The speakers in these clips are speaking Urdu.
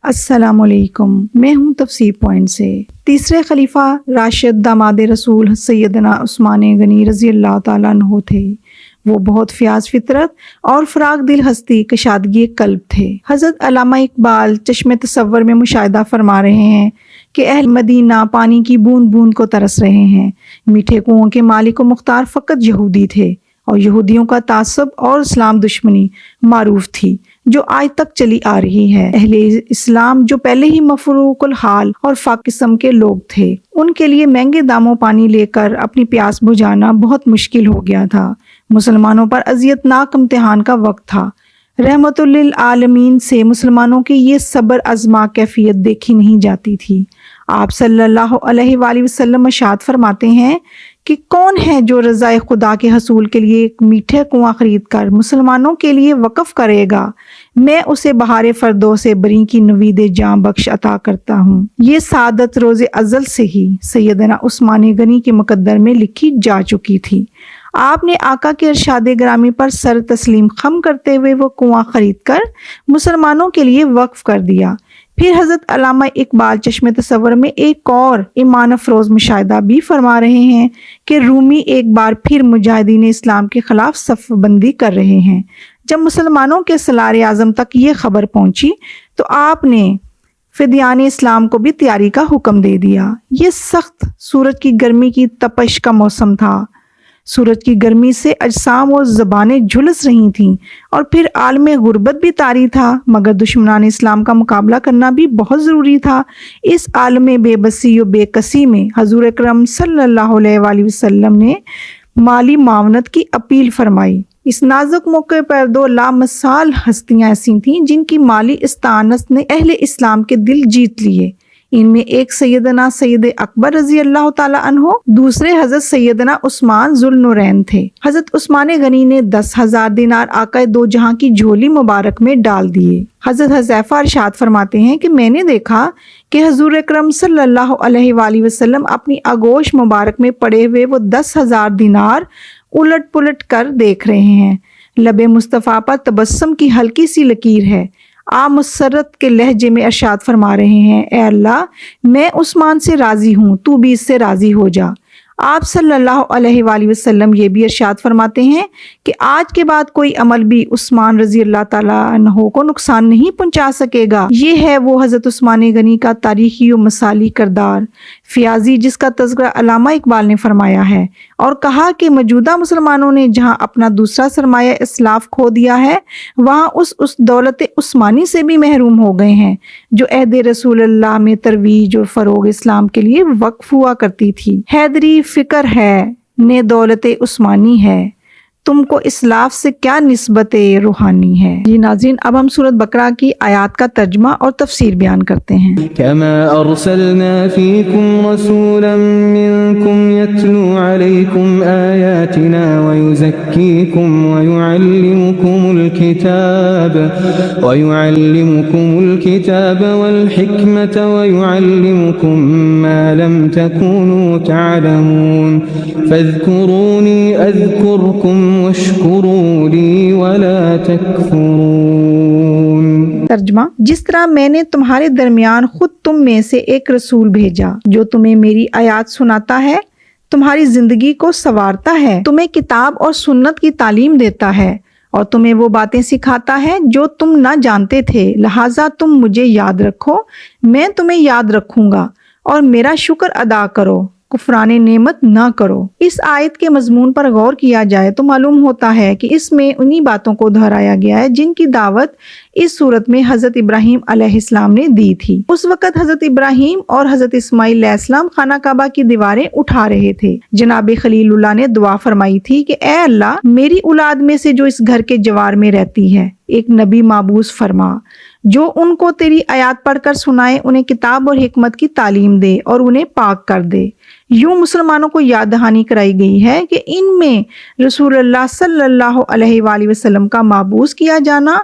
السلام علیکم، میں ہوں تفسیر پوائنٹ سے۔ تیسرے خلیفہ راشد داماد رسول سیدنا عثمان غنی رضی اللہ تعالیٰ عنہ تھے۔ وہ بہت فیاض فطرت اور فراغ دل ہستی، کشادگی قلب تھے۔ حضرت علامہ اقبال چشم تصور میں مشاہدہ فرما رہے ہیں کہ اہل مدینہ پانی کی بوند بوند کو ترس رہے ہیں۔ میٹھے کنوؤں کے مالک و مختار فقط یہودی تھے، اور یہودیوں کا تعصب اور اسلام دشمنی معروف تھی جو آج تک چلی آ رہی ہے۔ اہل اسلام جو پہلے ہی مفروق الحال اور فاق قسم کے لوگ تھے، ان کے لیے مہنگے داموں پانی لے کر اپنی پیاس بجھانا بہت مشکل ہو گیا تھا۔ مسلمانوں پر اذیت ناک امتحان کا وقت تھا۔ رحمت للعالمین سے مسلمانوں کی یہ صبر آزما کیفیت دیکھی نہیں جاتی تھی۔ آپ صلی اللہ علیہ وآلہ وسلم ارشاد فرماتے ہیں کہ کون ہے جو رضائے خدا کے حصول کے لیے ایک میٹھے کنواں خرید کر مسلمانوں کے لیے وقف کرے گا، میں اسے بہار فردوس بری کی نوید جاں بخش عطا کرتا ہوں۔ یہ سعادت روز ازل سے ہی سیدنا عثمان غنی کے مقدر میں لکھی جا چکی تھی۔ آپ نے آقا کے ارشاد گرامی پر سر تسلیم خم کرتے ہوئے وہ کنواں خرید کر مسلمانوں کے لیے وقف کر دیا۔ پھر حضرت علامہ اقبال چشم تصور میں ایک اور ایمان افروز مشاہدہ بھی فرما رہے ہیں کہ رومی ایک بار پھر مجاہدین اسلام کے خلاف صف بندی کر رہے ہیں۔ جب مسلمانوں کے سالار اعظم تک یہ خبر پہنچی تو آپ نے فدیان اسلام کو بھی تیاری کا حکم دے دیا۔ یہ سخت سورج کی گرمی کی تپش کا موسم تھا۔ سورج کی گرمی سے اجسام اور زبانیں جھلس رہی تھیں، اور پھر عالم غربت بھی طاری تھا، مگر دشمنان اسلام کا مقابلہ کرنا بھی بہت ضروری تھا۔ اس عالم بے بسی و بے کسی میں حضور اکرم صلی اللہ علیہ وآلہ وسلم نے مالی معاونت کی اپیل فرمائی۔ اس نازک موقع پر دو لامثال ہستیاں ایسی تھیں جن کی مالی استعانت نے اہل اسلام کے دل جیت لیے۔ ان میں ایک سیدنا سید اکبر رضی اللہ تعالیٰ عنہ، دوسرے حضرت سیدنا عثمان ذو النورین تھے۔ حضرت عثمان غنی نے 10,000 دینار آقا دو جہاں کی جھولی مبارک میں ڈال دیے۔ حضرت حذیفہ ارشاد فرماتے ہیں کہ میں نے دیکھا کہ حضور اکرم صلی اللہ علیہ وآلہ وسلم اپنی آغوش مبارک میں پڑے ہوئے وہ 10,000 دینار الٹ پلٹ کر دیکھ رہے ہیں۔ لب مصطفیٰ پر تبسم کی ہلکی سی لکیر ہے۔ آپ مسرت کے لہجے میں ارشاد فرما رہے ہیں، اے اللہ، میں عثمان سے راضی ہوں، تو بھی اس سے راضی ہو جا۔ آپ صلی اللہ علیہ وآلہ وسلم یہ بھی ارشاد فرماتے ہیں کہ آج کے بعد کوئی عمل بھی عثمان رضی اللہ تعالیٰ عنہ کو نقصان نہیں پہنچا سکے گا۔ یہ ہے وہ حضرت عثمان غنی کا تاریخی و مثالی کردار فیاضی جس کا تذکرہ علامہ اقبال نے فرمایا ہے، اور کہا کہ موجودہ مسلمانوں نے جہاں اپنا دوسرا سرمایہ اسلاف کھو دیا ہے، وہاں اس دولت عثمانی سے بھی محروم ہو گئے ہیں جو عہد رسول اللہ میں ترویج اور فروغ اسلام کے لیے وقف ہوا کرتی تھی۔ حیدری فکر ہے نے دولت عثمانی ہے، تم کو اسلاف سے کیا نسبت روحانی ہے۔ جی ناظرین، اب ہم سورۃ بقرہ کی آیات کا ترجمہ اور تفسیر بیان کرتے ہیں۔ كما أرسلنا فيكم رسولا منكم يتلو عليكم آياتنا ويزكيكم ويعلمكم الكتاب والحكمة ويعلمكم ما لم تكونوا تعلمون فاذكروني أذكركم واشكروا لي ولا تكفرون۔ ترجمہ: جس طرح میں نے تمہارے درمیان خود تم میں سے ایک رسول بھیجا جو تمہیں میری آیات سناتا ہے، تمہاری زندگی کو سنوارتا ہے، تمہیں کتاب اور سنت کی تعلیم دیتا ہے، اور تمہیں وہ باتیں سکھاتا ہے جو تم نہ جانتے تھے، لہٰذا تم مجھے یاد رکھو، میں تمہیں یاد رکھوں گا، اور میرا شکر ادا کرو، کفران نعمت نہ کرو۔ اس آیت کے مضمون پر غور کیا جائے تو معلوم ہوتا ہے کہ اس میں انہی باتوں کو دہرایا گیا ہے جن کی دعوت اس صورت میں حضرت ابراہیم علیہ السلام نے دی تھی۔ اس وقت حضرت ابراہیم اور حضرت اسماعیل علیہ السلام خانہ کعبہ کی دیواریں اٹھا رہے تھے۔ جناب خلیل اللہ نے دعا فرمائی تھی کہ اے اللہ، میری اولاد میں سے جو اس گھر کے جوار میں رہتی ہے ایک نبی مابعوث فرما جو ان کو تیری آیات پڑھ کر سنائے، انہیں کتاب اور حکمت کی تعلیم دے اور انہیں پاک کر دے۔ یوں مسلمانوں کو یاد دہانی کرائی گئی ہے کہ ان میں رسول اللہ صلی اللہ علیہ وآلہ وسلم کا مابعوث کیا جانا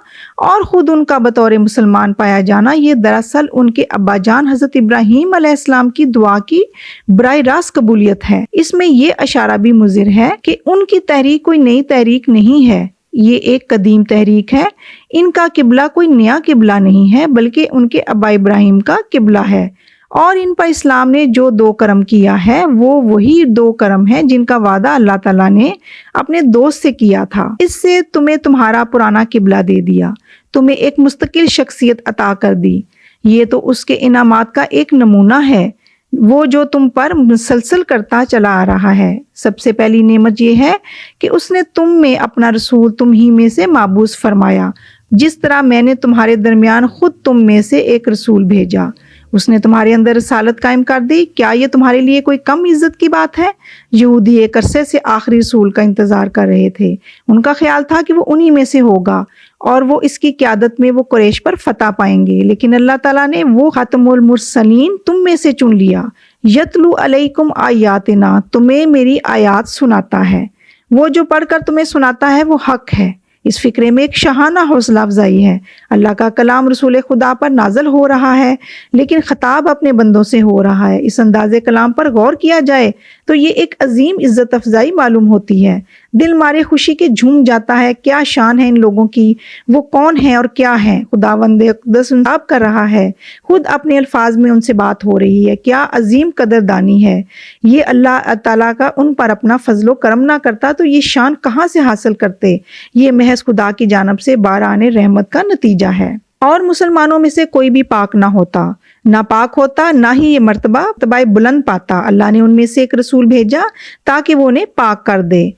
اور خود ان کا بطور مسلمان پایا جانا، یہ دراصل ان کے ابا جان حضرت ابراہیم علیہ السلام کی دعا کی براہ راست قبولیت ہے۔ اس میں یہ اشارہ بھی مضر ہے کہ ان کی تحریک کوئی نئی تحریک نہیں ہے، یہ ایک قدیم تحریک ہے۔ ان کا قبلہ کوئی نیا قبلہ نہیں ہے بلکہ ان کے ابا ابراہیم کا قبلہ ہے، اور ان پر اسلام نے جو 2 کرم کیا ہے وہ وہی 2 کرم ہیں جن کا وعدہ اللہ تعالیٰ نے اپنے دوست سے کیا تھا۔ اس سے تمہیں تمہارا پرانا قبلہ دے دیا، تمہیں ایک مستقل شخصیت عطا کر دی۔ یہ تو اس کے انعامات کا ایک نمونہ ہے، وہ جو تم پر مسلسل کرتا چلا آ رہا ہے۔ سب سے پہلی نعمت یہ ہے کہ اس نے تم میں اپنا رسول تم ہی میں سے مابعوث فرمایا، جس طرح میں نے تمہارے درمیان خود تم میں سے ایک رسول بھیجا۔ اس نے تمہارے اندر رسالت قائم کر دی۔ کیا یہ تمہارے لیے کوئی کم عزت کی بات ہے؟ یہودی ایک عرصے سے آخری رسول کا انتظار کر رہے تھے۔ ان کا خیال تھا کہ وہ انہی میں سے ہوگا اور وہ اس کی قیادت میں وہ قریش پر فتح پائیں گے، لیکن اللہ تعالیٰ نے وہ ختم المرسلین تم میں سے چن لیا۔ یتلو علیکم آیاتنا، تمہیں میری آیات سناتا ہے، وہ جو پڑھ کر تمہیں سناتا ہے وہ حق ہے۔ اس فکرے میں ایک شاہانہ حوصلہ افزائی ہے۔ اللہ کا کلام رسول خدا پر نازل ہو رہا ہے، لیکن خطاب اپنے بندوں سے ہو رہا ہے۔ اس انداز کلام پر غور کیا جائے تو یہ ایک عظیم عزت افزائی معلوم ہوتی ہے۔ دل مارے خوشی کے جھوم جاتا ہے۔ کیا شان ہے ان لوگوں کی، وہ کون ہیں اور کیا ہیں؟ خداوند اقدس انتخاب کر رہا ہے، خود اپنے الفاظ میں ان سے بات ہو رہی ہے۔ کیا عظیم قدردانی ہے۔ یہ اللہ تعالیٰ کا ان پر اپنا فضل و کرم نہ کرتا تو یہ شان کہاں سے حاصل کرتے؟ یہ محض خدا کی جانب سے باران رحمت کا نتیجہ ہے، اور مسلمانوں میں سے کوئی بھی پاک نہ ہوتا، نہ پاک ہوتا، نہ ہی یہ مرتبہ بلند پاتا۔ اللہ نے ان میں سے ایک رسول بھیجا تاکہ وہ انہیں پاک کر دے،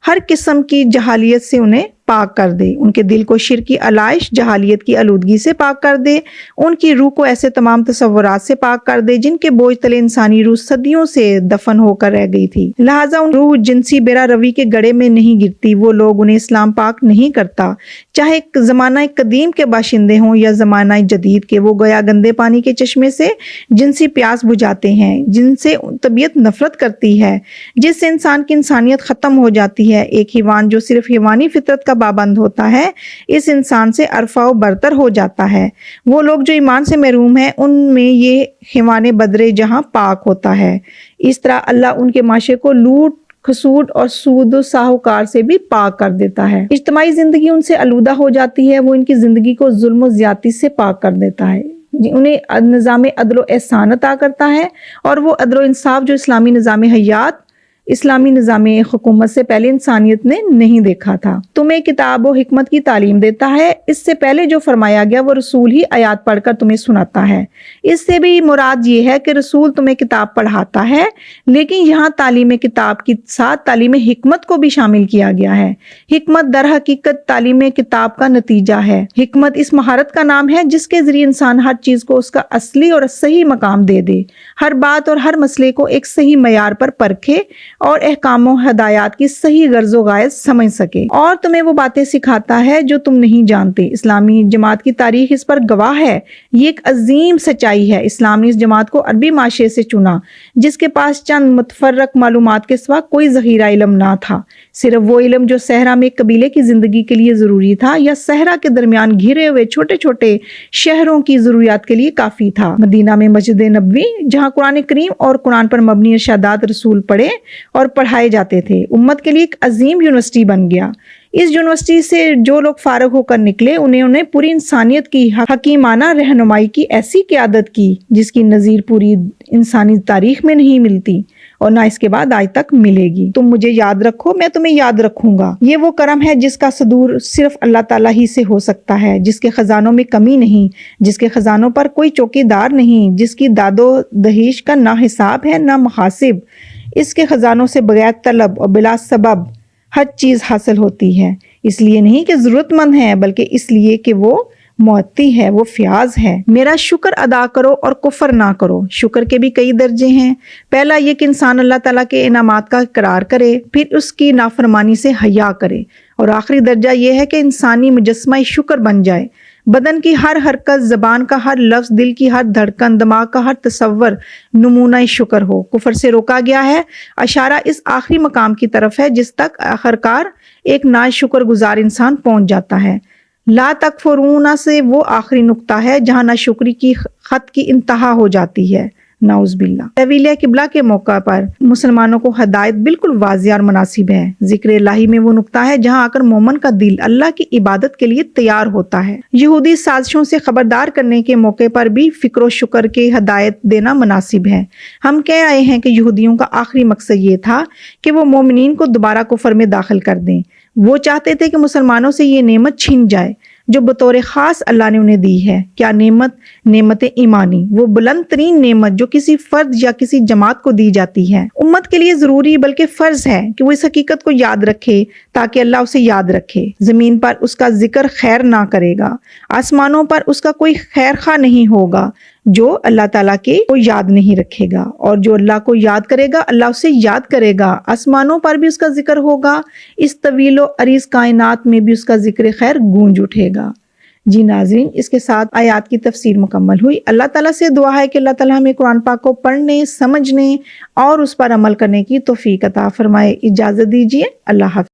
ہر قسم کی جہالیت سے انہیں پاک کر دے، ان کے دل کو شرکی علائش جہالیت کی آلودگی سے پاک کر دے، ان کی روح کو ایسے تمام تصورات سے پاک کر دے جن کے بوجھ تلے انسانی روح صدیوں سے دفن ہو کر رہ گئی تھی۔ لہٰذا ان روح جنسی بیرا روی کے گڑھے میں نہیں گرتی، وہ لوگ انہیں اسلام پاک نہیں کرتا، چاہے زمانہ قدیم کے باشندے ہوں یا زمانہ جدید کے۔ وہ گویا گندے پانی کے چشمے سے جنسی پیاس بجھاتے ہیں جن سے طبیعت نفرت کرتی ہے، جس سے انسان کی انسانیت ختم ہو جاتی ہے۔ ایک حیوان جو صرف حیوانی فطرت کا پابند ہوتا ہے اس انسان سے ارفع و برتر ہو جاتا ہے۔ وہ لوگ جو ایمان سے محروم ہیں ان میں یہ حیوان بدرے جہاں پاک ہوتا ہے۔ اس طرح اللہ ان کے معاشرے کو لوٹ کھسوٹ اور سود و ساہوکار سے بھی پاک کر دیتا ہے۔ اجتماعی زندگی ان سے آلودہ ہو جاتی ہے، وہ ان کی زندگی کو ظلم و زیادتی سے پاک کر دیتا ہے، انہیں نظام عدل و احسان عطا کرتا ہے، اور وہ عدل و انصاف جو اسلامی نظام حیات، اسلامی نظام حکومت سے پہلے انسانیت نے نہیں دیکھا تھا۔ تمہیں کتاب و حکمت کی تعلیم دیتا ہے۔ اس سے پہلے جو فرمایا گیا وہ رسول ہی آیات پڑھ کر تمہیں سناتا ہے۔ اس سے بھی مراد یہ ہے کہ رسول تمہیں کتاب پڑھاتا ہے، لیکن یہاں تعلیم کتاب کے ساتھ تعلیم حکمت کو بھی شامل کیا گیا ہے۔ حکمت در حقیقت تعلیم کتاب کا نتیجہ ہے۔ حکمت اس مہارت کا نام ہے جس کے ذریعے انسان ہر چیز کو اس کا اصلی اور صحیح مقام دے دے، ہر بات اور ہر مسئلے کو ایک صحیح معیار پر پرکھے اور احکام و ہدایات کی صحیح غرض و غائز سمجھ سکے، اور تمہیں وہ باتیں سکھاتا ہے جو تم نہیں جانتے۔ اسلامی جماعت کی تاریخ اس پر گواہ ہے۔ یہ ایک عظیم سچائی ہے۔ اسلام نے اس جماعت کو عربی معاشرے سے چنا جس کے پاس چند متفرق معلومات کے سوا کوئی ذخیرہ علم نہ تھا، صرف وہ علم جو صحرا میں ایک قبیلے کی زندگی کے لیے ضروری تھا یا صحرا کے درمیان گھرے ہوئے چھوٹے چھوٹے شہروں کی ضروریات کے لیے کافی تھا۔ مدینہ میں مسجد نبوی جہاں قرآن کریم اور قرآن پر مبنی ارشادات رسول پڑھے اور پڑھائے جاتے تھے، امت کے لیے ایک عظیم یونیورسٹی بن گیا۔ اس یونیورسٹی سے جو لوگ فارغ ہو کر نکلے انہیں پوری انسانیت کی حکیمانہ رہنمائی کی ایسی قیادت کی جس کی نظیر پوری انسانی تاریخ میں نہیں ملتی اور نہ اس کے بعد آج تک ملے گی۔ تم مجھے یاد رکھو، میں تمہیں یاد رکھوں گا۔ یہ وہ کرم ہے جس کا صدور صرف اللہ تعالیٰ ہی سے ہو سکتا ہے، جس کے خزانوں میں کمی نہیں، جس کے خزانوں پر کوئی چوکی دار نہیں، جس کی داد و دہیش کا نہ حساب ہے نہ محاسب۔ اس کے خزانوں سے بغیر طلب اور بلا سبب ہر چیز حاصل ہوتی ہے، اس لیے نہیں کہ ضرورت مند ہے بلکہ اس لیے کہ وہ معطی ہے، وہ فیاض ہے۔ میرا شکر ادا کرو اور کفر نہ کرو۔ شکر کے بھی کئی درجے ہیں۔ پہلا یہ کہ انسان اللہ تعالیٰ کے انعامات کا اقرار کرے، پھر اس کی نافرمانی سے حیا کرے، اور آخری درجہ یہ ہے کہ انسانی مجسمہ شکر بن جائے۔ بدن کی ہر حرکت، زبان کا ہر لفظ، دل کی ہر دھڑکن، دماغ کا ہر تصور نمونہ شکر ہو۔ کفر سے روکا گیا ہے، اشارہ اس آخری مقام کی طرف ہے جس تک آخرکار ایک ناشکر گزار انسان پہنچ جاتا ہے۔ لا تکفرون سے وہ آخری نقطہ ہے جہاں ناشکری کی خط کی انتہا ہو جاتی ہے۔ نعوذ باللہ۔ تحویل قبلہ کے موقع پر مسلمانوں کو ہدایت بالکل واضح اور مناسب ہے۔ ذکر الہی میں وہ نقطہ ہے جہاں آ کر مومن کا دل اللہ کی عبادت کے لیے تیار ہوتا ہے۔ یہودی سازشوں سے خبردار کرنے کے موقع پر بھی فکر و شکر کے ہدایت دینا مناسب ہے۔ ہم کہہ آئے ہیں کہ یہودیوں کا آخری مقصد یہ تھا کہ وہ مومنین کو دوبارہ کفر میں داخل کر دیں۔ وہ چاہتے تھے کہ مسلمانوں سے یہ نعمت چھن جائے جو بطور خاص اللہ نے انہیں دی ہے۔ کیا نعمت؟ نعمت ایمانی، وہ بلند ترین نعمت جو کسی فرد یا کسی جماعت کو دی جاتی ہے۔ امت کے لیے ضروری بلکہ فرض ہے کہ وہ اس حقیقت کو یاد رکھے تاکہ اللہ اسے یاد رکھے۔ زمین پر اس کا ذکر خیر نہ کرے گا، آسمانوں پر اس کا کوئی خیر خواہ نہیں ہوگا جو اللہ تعالیٰ کے کو یاد نہیں رکھے گا، اور جو اللہ کو یاد کرے گا اللہ اسے یاد کرے گا۔ آسمانوں پر بھی اس کا ذکر ہوگا، اس طویل و عریض کائنات میں بھی اس کا ذکر خیر گونج اٹھے گا۔ جی ناظرین، اس کے ساتھ آیات کی تفسیر مکمل ہوئی۔ اللہ تعالیٰ سے دعا ہے کہ اللہ تعالیٰ ہمیں قرآن پاک کو پڑھنے، سمجھنے اور اس پر عمل کرنے کی توفیق عطا فرمائے۔ اجازت دیجیے، اللہ حافظ۔